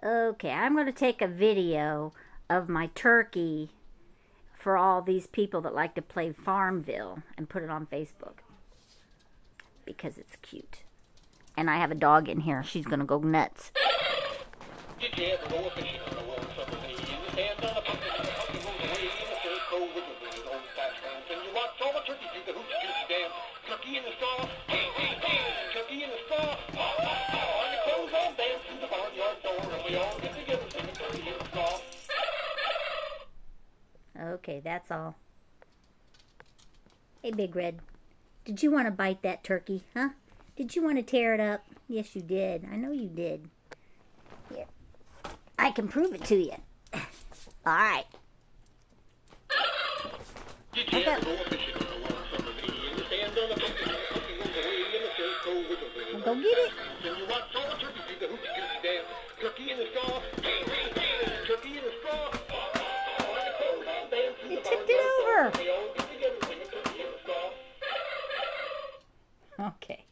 Okay, I'm going to take a video of my turkey for all these people that like to play Farmville and put it on Facebook because it's cute. And I have a dog in here. She's going to go nuts. Did you ever go fishing on a warm summer day in the sand on a pumpkin and the pumpkin goes away in the surf go wiggle wiggle old fast hands and you watch all the turkeys do the hoochie coochie dance. Turkey in the straw, hey, hey, hey, turkey in the straw, and the crows all dance through the barnyard door and we all get together singing turkey in the straw. Okay, that's all. Hey, Big Red, did you want to bite that turkey, huh? Did you want to tear it up? Yes, you did. I know you did. Here, I can prove it to you. All right. Did you ever go fishing on a warm summer day in the sand on a pumpkin and the pumpkin goes away in the surf go wiggle wiggle Go get it. and you watch all the turkeys do the hoochie coochie dance. Turkey in the straw, hey, hey, hey, turkey in the straw, and the crows all dance through You the tipped it barnyard door over. and we all get together singing turkey in the straw. Okay.